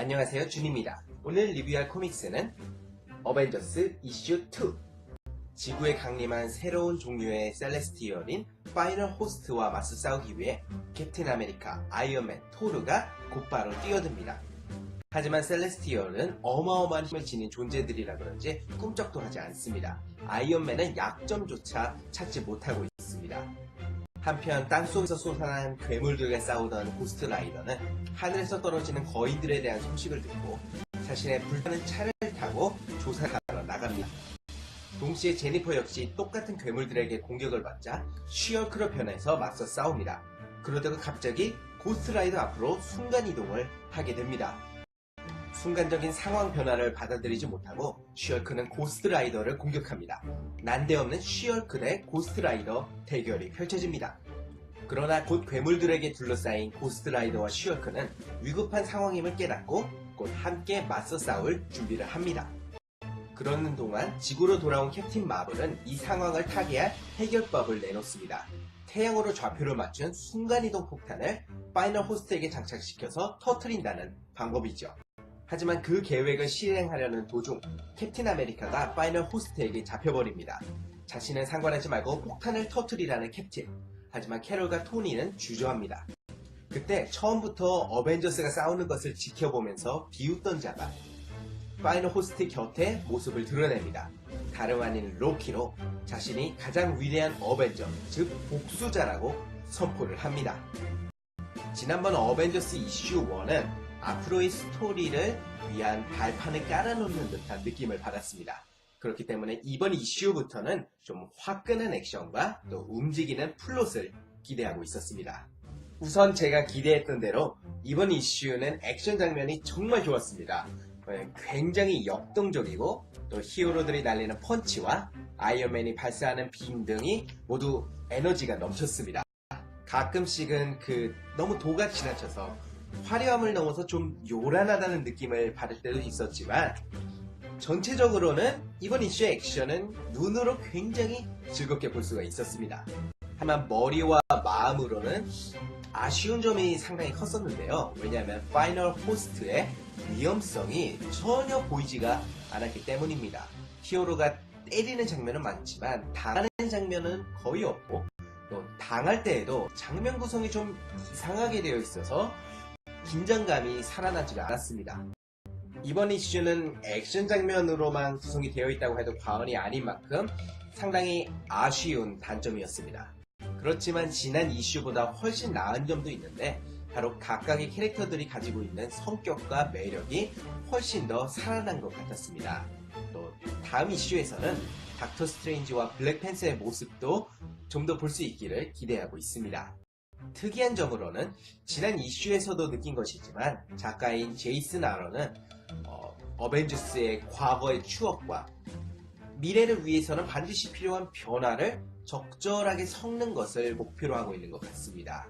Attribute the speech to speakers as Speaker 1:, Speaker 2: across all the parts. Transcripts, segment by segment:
Speaker 1: 안녕하세요, 준입니다. 오늘 리뷰할 코믹스는 어벤져스 이슈 2. 지구에 강림한 새로운 종류의 셀레스티얼인 파이널 호스트와 맞서 싸우기 위해 캡틴 아메리카, 아이언맨, 토르가 곧바로 뛰어듭니다. 하지만 셀레스티얼은 어마어마한 힘을 지닌 존재들이라 그런지 꿈쩍도 하지 않습니다. 아이언맨은 약점조차 찾지 못하고 있습니다. 한편 땅속에서 솟아난 괴물들과 싸우던 고스트라이더는 하늘에서 떨어지는 거인들에 대한 소식을 듣고 자신의 불타는 차를 타고 조사하러 나갑니다. 동시에 제니퍼 역시 똑같은 괴물들에게 공격을 받자 쉬얼크로 변해서 맞서 싸웁니다. 그러다가 갑자기 고스트라이더 앞으로 순간이동을 하게 됩니다. 순간적인 상황 변화를 받아들이지 못하고 쉬얼크는 고스트라이더를 공격합니다. 난데없는 쉬얼크 대 고스트라이더 대결이 펼쳐집니다. 그러나 곧 괴물들에게 둘러싸인 고스트라이더와 쉬얼크는 위급한 상황임을 깨닫고 곧 함께 맞서 싸울 준비를 합니다. 그러는 동안 지구로 돌아온 캡틴 마블은 이 상황을 타개할 해결법을 내놓습니다. 태양으로 좌표를 맞춘 순간이동 폭탄을 파이널 호스트에게 장착시켜서 터뜨린다는 방법이죠. 하지만 그 계획을 실행하려는 도중 캡틴 아메리카가 파이널 호스트에게 잡혀버립니다. 자신은 상관하지 말고 폭탄을 터뜨리라는 캡틴. 하지만 캐롤과 토니는 주저합니다. 그때 처음부터 어벤져스가 싸우는 것을 지켜보면서 비웃던 자가 파이널 호스트 곁에 모습을 드러냅니다. 다름 아닌 로키로 자신이 가장 위대한 어벤져, 즉 복수자라고 선포를 합니다. 지난번 어벤져스 이슈 1은 앞으로의 스토리를 위한 발판을 깔아놓는 듯한 느낌을 받았습니다. 그렇기 때문에 이번 이슈부터는 좀 화끈한 액션과 또 움직이는 플롯을 기대하고 있었습니다. 우선 제가 기대했던 대로 이번 이슈는 액션 장면이 정말 좋았습니다. 굉장히 역동적이고 또 히어로들이 날리는 펀치와 아이언맨이 발사하는 빔 등이 모두 에너지가 넘쳤습니다. 가끔씩은 너무 도가 지나쳐서 화려함을 넘어서 좀 요란하다는 느낌을 받을 때도 있었지만 전체적으로는 이번 이슈의 액션은 눈으로 굉장히 즐겁게 볼 수가 있었습니다. 하지만 머리와 마음으로는 아쉬운 점이 상당히 컸었는데요. 왜냐하면 파이널 호스트의 위험성이 전혀 보이지가 않았기 때문입니다. 히어로가 때리는 장면은 많지만 당하는 장면은 거의 없고 또 당할 때에도 장면 구성이 좀 이상하게 되어 있어서 긴장감이 살아나지가 않았습니다. 이번 이슈는 액션 장면으로만 구성이 되어 있다고 해도 과언이 아닌 만큼 상당히 아쉬운 단점이었습니다. 그렇지만 지난 이슈보다 훨씬 나은 점도 있는데 바로 각각의 캐릭터들이 가지고 있는 성격과 매력이 훨씬 더 살아난 것 같았습니다. 또 다음 이슈에서는 닥터 스트레인지와 블랙팬서의 모습도 좀 더 볼 수 있기를 기대하고 있습니다. 특이한 점으로는 지난 이슈에서도 느낀 것이지만 작가인 제이슨 아런은 어벤져스의 과거의 추억과 미래를 위해서는 반드시 필요한 변화를 적절하게 섞는 것을 목표로 하고 있는 것 같습니다.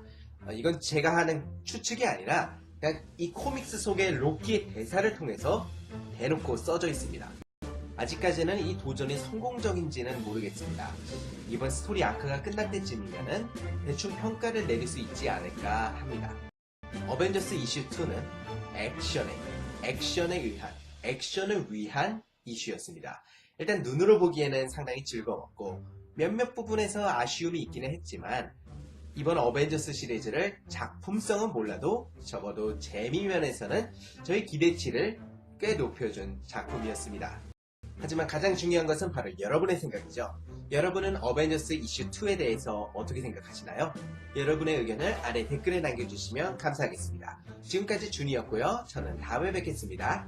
Speaker 1: 이건 제가 하는 추측이 아니라 그냥 이 코믹스 속의 로키의 대사를 통해서 대놓고 써져 있습니다. 아직까지는 이 도전이 성공적인지는 모르겠습니다. 이번 스토리 아크가 끝날 때쯤이면은 대충 평가를 내릴 수 있지 않을까 합니다. 어벤져스 이슈 2는 액션을 위한 이슈였습니다. 일단 눈으로 보기에는 상당히 즐거웠고 몇몇 부분에서 아쉬움이 있기는 했지만 이번 어벤져스 시리즈를 작품성은 몰라도 적어도 재미면에서는 저희 기대치를 꽤 높여준 작품이었습니다. 하지만 가장 중요한 것은 바로 여러분의 생각이죠. 여러분은 어벤져스 이슈 2에 대해서 어떻게 생각하시나요? 여러분의 의견을 아래 댓글에 남겨주시면 감사하겠습니다. 지금까지 준이었고요. 저는 다음에 뵙겠습니다.